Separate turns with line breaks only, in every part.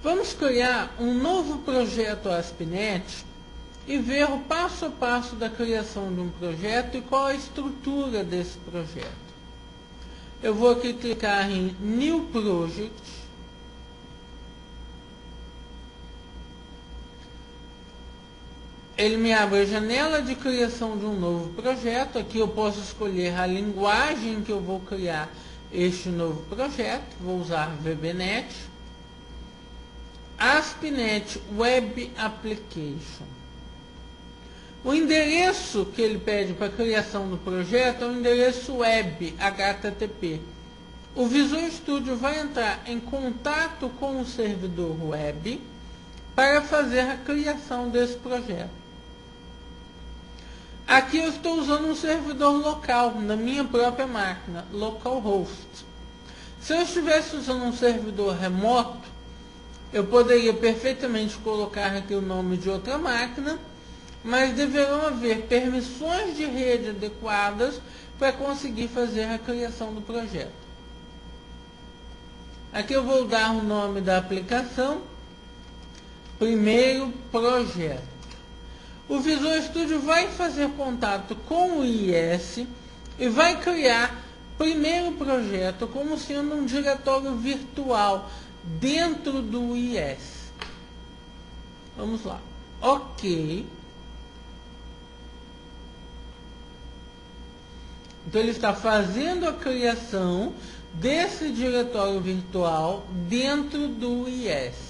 Vamos criar um novo projeto ASP.NET e ver o passo a passo da criação de um projeto e qual a estrutura desse projeto. Eu vou aqui clicar em New Project. Ele me abre a janela de criação de um novo projeto. Aqui eu posso escolher a linguagem que eu vou criar este novo projeto. Vou usar VBNet. ASP.NET Web Application. O endereço que ele pede para a criação do projeto é o endereço web, HTTP. O Visual Studio vai entrar em contato com o servidor web para fazer a criação desse projeto. Aqui eu estou usando um servidor local, na minha própria máquina, localhost. Se eu estivesse usando um servidor remoto, eu poderia perfeitamente colocar aqui o nome de outra máquina, mas deverão haver permissões de rede adequadas para conseguir fazer a criação do projeto. Aqui eu vou dar o nome da aplicação, primeiro projeto. O Visual Studio vai fazer contato com o IIS e vai criar primeiro projeto como sendo um diretório virtual dentro do IIS. Vamos lá. Ok. Então ele está fazendo a criação desse diretório virtual dentro do IIS.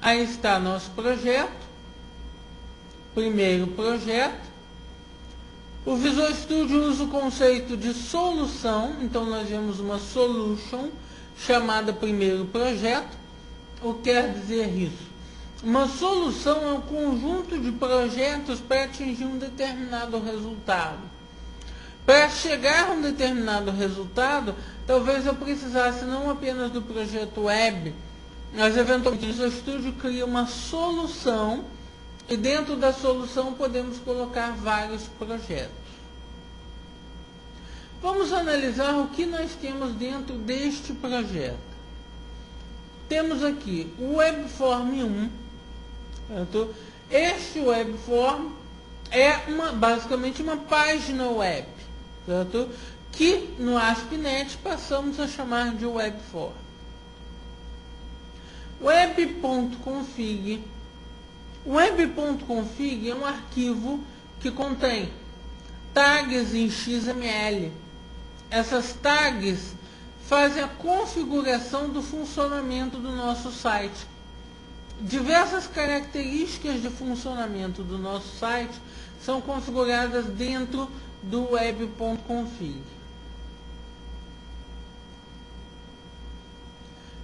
Aí está nosso projeto, primeiro projeto. O Visual Studio usa o conceito de solução, então nós vemos uma solution chamada primeiro projeto. O que quer dizer isso? Uma solução é um conjunto de projetos para atingir um determinado resultado. Para chegar a um determinado resultado, talvez eu precisasse não apenas do projeto web, mas eventualmente o Visual Studio cria uma solução e dentro da solução podemos colocar vários projetos. Vamos analisar o que nós temos dentro deste projeto. Temos aqui o Webform 1. Certo? Este Webform é basicamente uma página web, certo? Que no ASP.NET passamos a chamar de Webform. Web.config. Web.config é um arquivo que contém tags em XML. Essas tags fazem a configuração do funcionamento do nosso site. Diversas características de funcionamento do nosso site são configuradas dentro do web.config.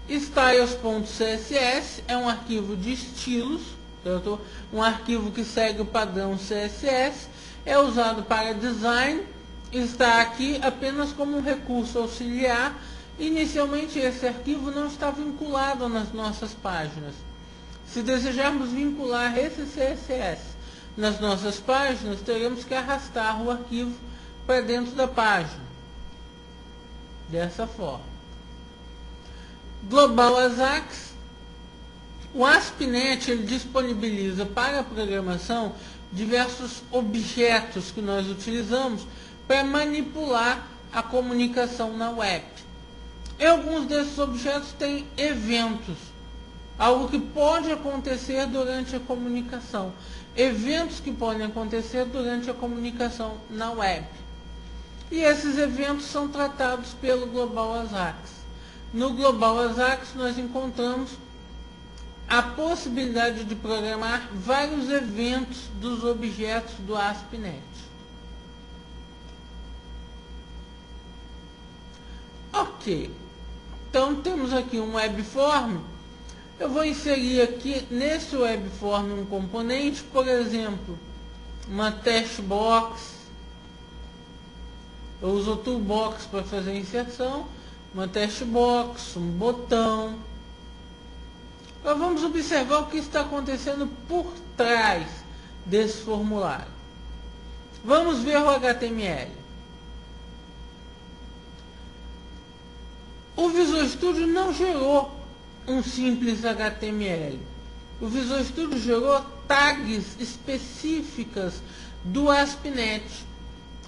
Styles.css é um arquivo de estilos, certo? Um arquivo que segue o padrão CSS, é usado para design, está aqui apenas como um recurso auxiliar. Inicialmente esse arquivo não está vinculado nas nossas páginas. Se desejarmos vincular esse CSS nas nossas páginas, teremos que arrastar o arquivo para dentro da página, dessa forma. Global ASAX. O ASP.NET ele disponibiliza para a programação diversos objetos que nós utilizamos para manipular a comunicação na web. E alguns desses objetos têm eventos, algo que pode acontecer durante a comunicação. Eventos que podem acontecer durante a comunicação na web. E esses eventos são tratados pelo Global ASACS. No Global ASACS nós encontramos a possibilidade de programar vários eventos dos objetos do ASP.NET. Ok, então temos aqui um webform. Eu vou inserir aqui nesse webform um componente, por exemplo, uma testbox. Eu uso o toolbox para fazer a inserção, uma testbox, um botão. Agora vamos observar o que está acontecendo por trás desse formulário. Vamos ver o HTML. O Visual Studio não gerou um simples HTML. O Visual Studio gerou tags específicas do ASP.NET.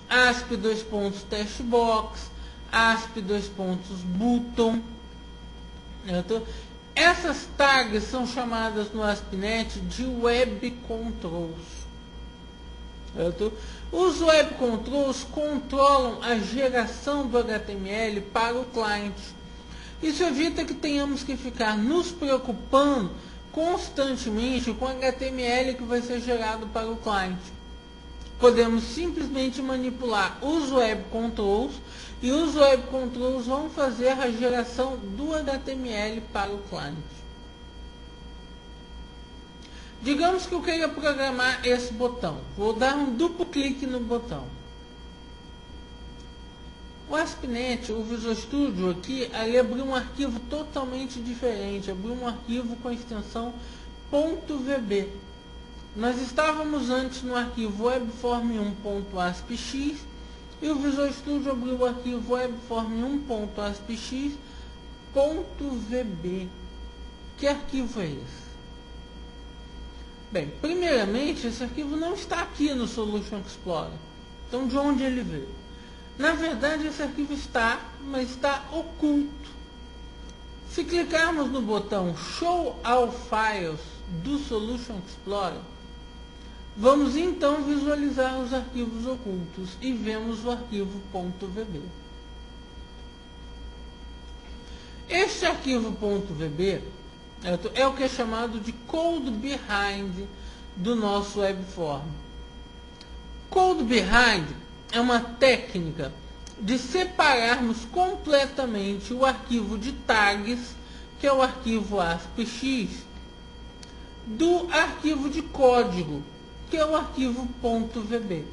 ASP:*testbox, ASP:*button. Essas tags são chamadas no ASP.NET de Web Controls. Os Web Controls controlam a geração do HTML para o cliente. Isso evita que tenhamos que ficar nos preocupando constantemente com o HTML que vai ser gerado para o cliente. Podemos simplesmente manipular os Web Controls e os Web Controls vão fazer a geração do HTML para o cliente. Digamos que eu queira programar esse botão. Vou dar um duplo clique no botão. O ASP.NET, o Visual Studio aqui, ele abriu um arquivo totalmente diferente. Abriu um arquivo com a extensão .vb. Nós estávamos antes no arquivo webform1.aspx e o Visual Studio abriu o arquivo webform1.aspx.vb. Que arquivo é esse? Bem, primeiramente, esse arquivo não está aqui no Solution Explorer. Então, de onde ele veio? Na verdade, esse arquivo está, mas está oculto. Se clicarmos no botão Show All Files do Solution Explorer, vamos então visualizar os arquivos ocultos e vemos o arquivo .vb. Este arquivo .vb é o que é chamado de Code Behind do nosso webform. Code Behind é uma técnica de separarmos completamente o arquivo de tags, que é o arquivo ASPX, do arquivo de código, que é o arquivo .vb.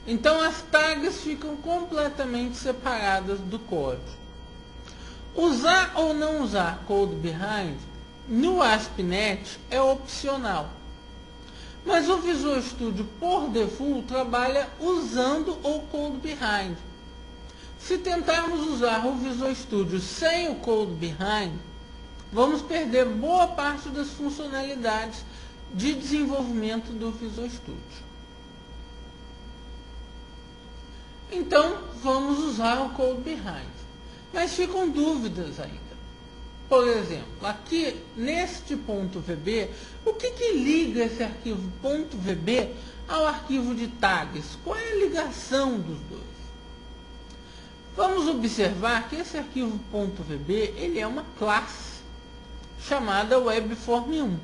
Então as tags ficam completamente separadas do código. Usar ou não usar Code Behind no ASP.NET é opcional. Mas o Visual Studio, por default, trabalha usando o Code Behind. Se tentarmos usar o Visual Studio sem o Code Behind, vamos perder boa parte das funcionalidades de desenvolvimento do Visual Studio. Então, vamos usar o Code Behind. Mas ficam dúvidas ainda. Por exemplo, aqui neste .vb, o que liga esse arquivo .vb ao arquivo de tags? Qual é a ligação dos dois? Vamos observar que esse arquivo .vb ele é uma classe chamada webform1.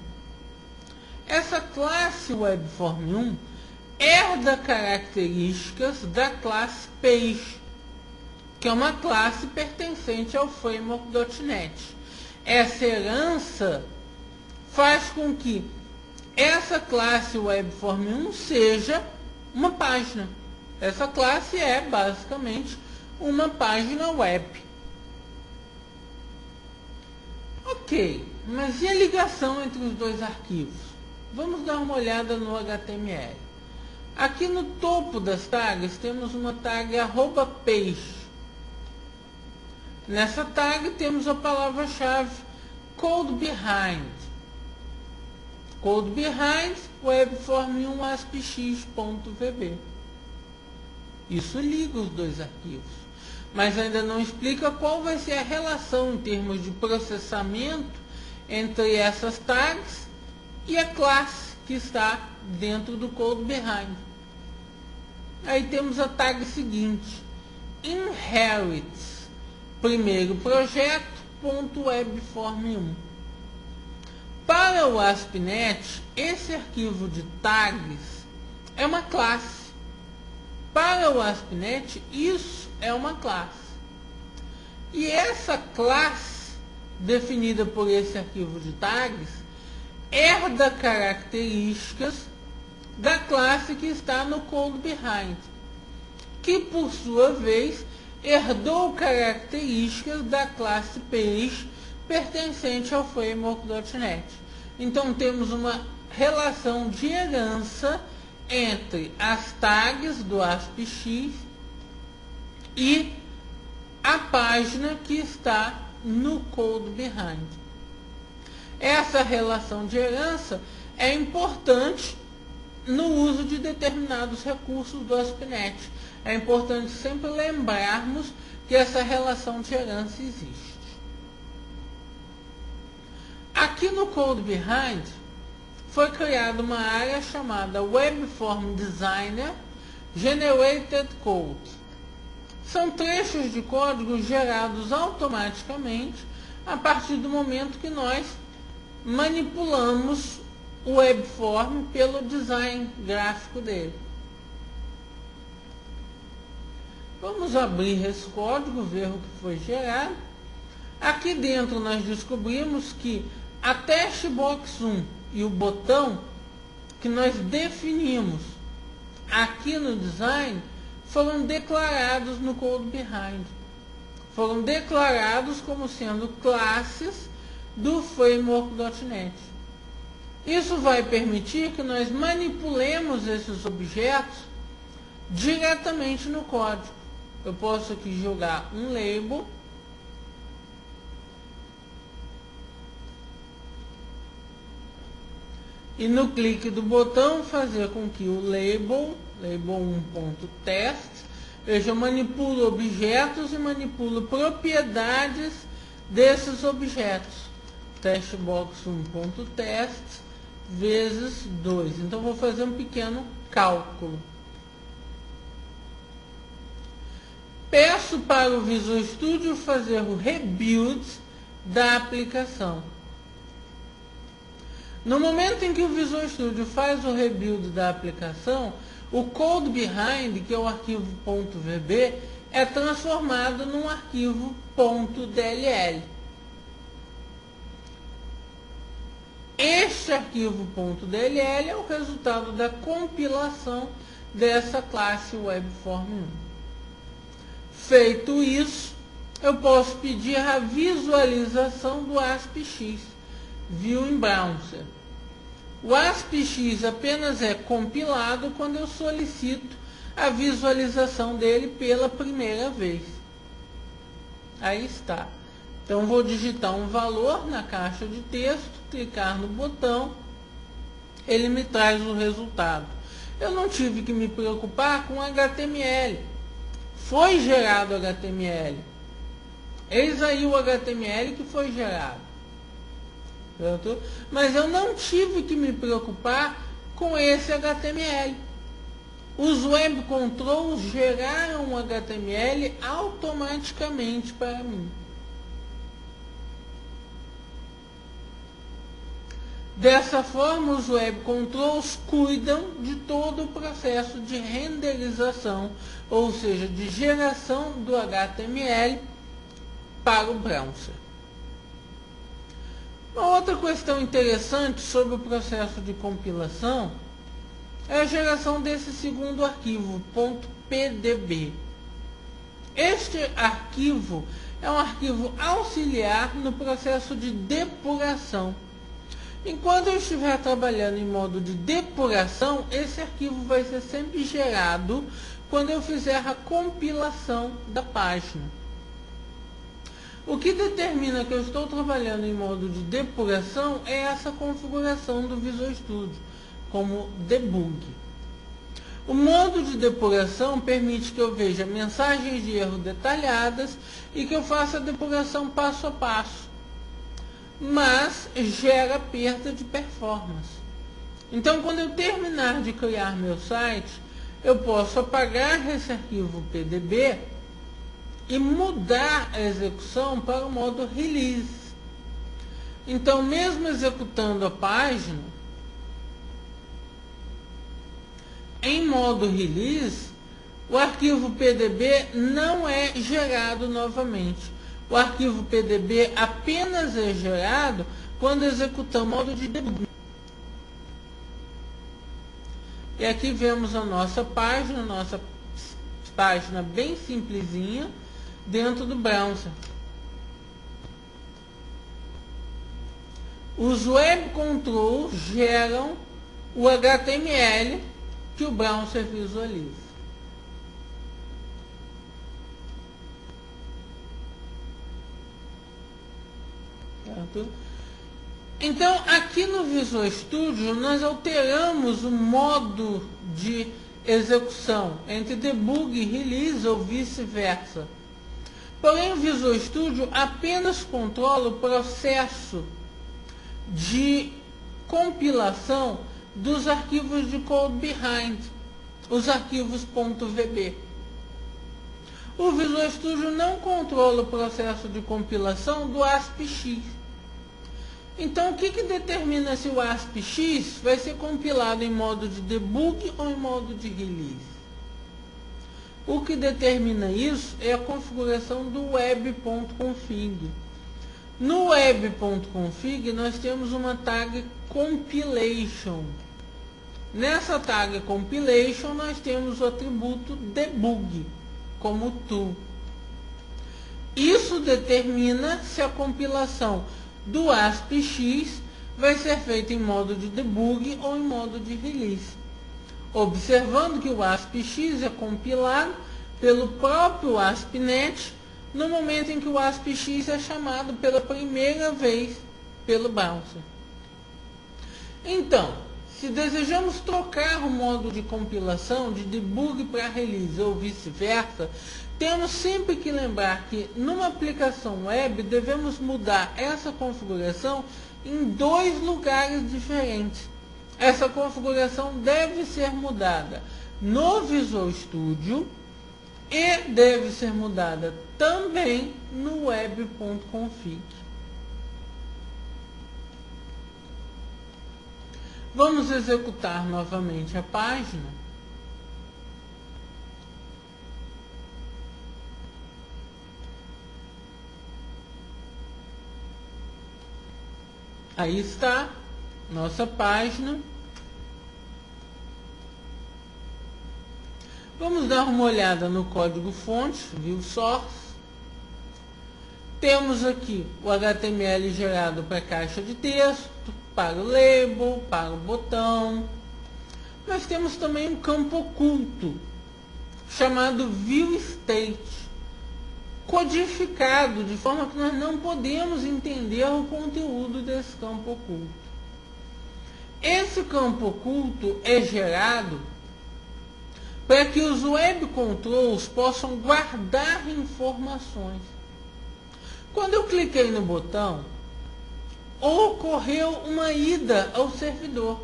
Essa classe webform1 herda características da classe page, que é uma classe pertencente ao framework.NET. Essa herança faz com que essa classe webform1 seja uma página. Essa classe é basicamente uma página web. Ok, mas e a ligação entre os dois arquivos? Vamos dar uma olhada no HTML. Aqui no topo das tags temos uma tag @page. Nessa tag temos a palavra-chave Code Behind. Code Behind webform1 aspx.vb. Isso liga os dois arquivos, mas ainda não explica qual vai ser a relação em termos de processamento entre essas tags e a classe que está dentro do Code Behind. Aí temos a tag seguinte, inherits, primeiro projeto, .webform1. Para o ASP.NET, esse arquivo de tags é uma classe. Para o ASP.NET, isso é uma classe. E essa classe, definida por esse arquivo de tags, herda características da classe que está no code behind, que por sua vez herdou características da classe page pertencente ao framework.NET. Então temos uma relação de herança entre as tags do ASP.X e a página que está no code behind. Essa relação de herança é importante no uso de determinados recursos do ASP.NET. É importante sempre lembrarmos que essa relação de herança existe. Aqui no code behind foi criada uma área chamada Webform Designer Generated Code. São trechos de código gerados automaticamente a partir do momento que nós manipulamos o webform pelo design gráfico dele. Vamos abrir esse código, ver o que foi gerado. Aqui dentro nós descobrimos que a testbox 1 e o botão que nós definimos aqui no design foram declarados no code behind. Foram declarados como sendo classes do framework.NET. Isso vai permitir que nós manipulemos esses objetos diretamente no código. Eu posso aqui jogar um label e no clique do botão fazer com que o label 1.test, eu manipulo objetos e manipulo propriedades desses objetos. Testbox 1.test vezes 2. Então vou fazer um pequeno cálculo. Peço para o Visual Studio fazer o rebuild da aplicação. No momento em que o Visual Studio faz o rebuild da aplicação, o code behind, que é o arquivo .vb, é transformado num arquivo .dll. Este arquivo .dll é o resultado da compilação dessa classe Webform1. Feito isso, eu posso pedir a visualização do ASP.X, View in Browser. O ASP.X apenas é compilado quando eu solicito a visualização dele pela primeira vez. Aí está. Então vou digitar um valor na caixa de texto, clicar no botão, ele me traz o resultado. Eu não tive que me preocupar com HTML. Foi gerado HTML. Eis aí o HTML que foi gerado. Certo? Mas eu não tive que me preocupar com esse HTML. Os web controls geraram o HTML automaticamente para mim. Dessa forma, os web controls cuidam de todo o processo de renderização, ou seja, de geração do HTML para o browser. Uma outra questão interessante sobre o processo de compilação é a geração desse segundo arquivo, .pdb. Este arquivo é um arquivo auxiliar no processo de depuração. Enquanto eu estiver trabalhando em modo de depuração, esse arquivo vai ser sempre gerado quando eu fizer a compilação da página. O que determina que eu estou trabalhando em modo de depuração é essa configuração do Visual Studio, como debug. O modo de depuração permite que eu veja mensagens de erro detalhadas e que eu faça a depuração passo a passo, mas gera perda de performance. Então, quando eu terminar de criar meu site, eu posso apagar esse arquivo PDB e mudar a execução para o modo release. Então, mesmo executando a página em modo release, o arquivo PDB não é gerado novamente. O arquivo PDB apenas é gerado quando executamos o modo de debug. E aqui vemos a nossa página bem simplesinha dentro do browser. Os web controls geram o HTML que o browser visualiza. Certo? Então, aqui no Visual Studio, nós alteramos o modo de execução entre debug e release ou vice-versa. Porém, o Visual Studio apenas controla o processo de compilação dos arquivos de code behind, os arquivos .vb. O Visual Studio não controla o processo de compilação do ASPX. Então, o que determina se o ASPX vai ser compilado em modo de debug ou em modo de release? O que determina isso é a configuração do web.config. No web.config, nós temos uma tag compilation. Nessa tag compilation, nós temos o atributo debug como true. Isso determina se a compilação do ASPX vai ser feita em modo de debug ou em modo de release. Observando que o ASPX é compilado pelo próprio ASP.NET no momento em que o ASPX é chamado pela primeira vez pelo browser. Então, se desejamos trocar o modo de compilação de debug para release ou vice-versa, temos sempre que lembrar que numa aplicação web devemos mudar essa configuração em 2 lugares diferentes. Essa configuração deve ser mudada no Visual Studio e deve ser mudada também no web.config. Vamos executar novamente a página. Aí está nossa página. Vamos dar uma olhada no código-fonte, view source. Temos aqui o HTML gerado para a caixa de texto, para o label, para o botão. Nós temos também um campo oculto, chamado viewState, codificado de forma que nós não podemos entender o conteúdo desse campo oculto. Esse campo oculto é gerado para que os web controls possam guardar informações. Quando eu cliquei no botão, ocorreu uma ida ao servidor.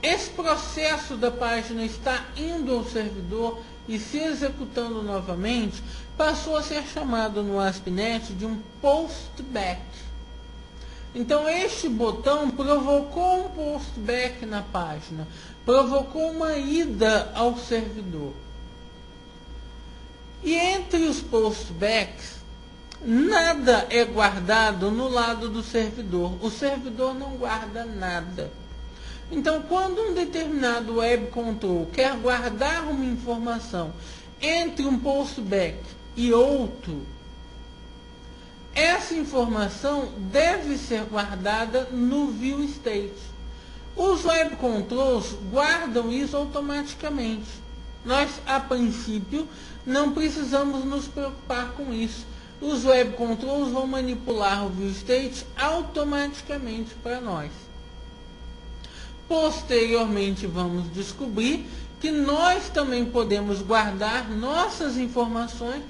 Esse processo da página está indo ao servidor e se executando novamente, passou a ser chamado no ASP.NET de um postback. Então, este botão provocou um postback na página, provocou uma ida ao servidor. E entre os postbacks, nada é guardado no lado do servidor. O servidor não guarda nada. Então, quando um determinado web control quer guardar uma informação entre um postback e outro, essa informação deve ser guardada no viewState. Os web controls guardam isso automaticamente. Nós, a princípio, não precisamos nos preocupar com isso. Os web controls vão manipular o viewState automaticamente para nós. Posteriormente, vamos descobrir que nós também podemos guardar nossas informações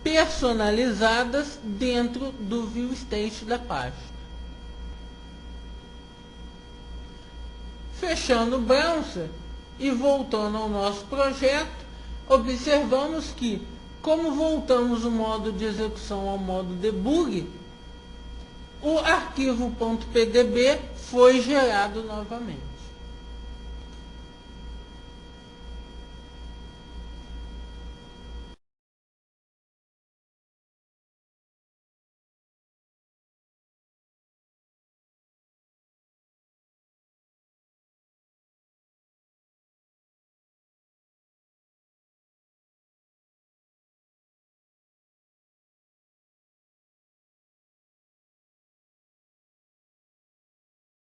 personalizadas dentro do viewState da página. Fechando o browser, E voltando ao nosso projeto, observamos que, como voltamos o modo de execução ao modo debug, o arquivo .pdb foi gerado novamente.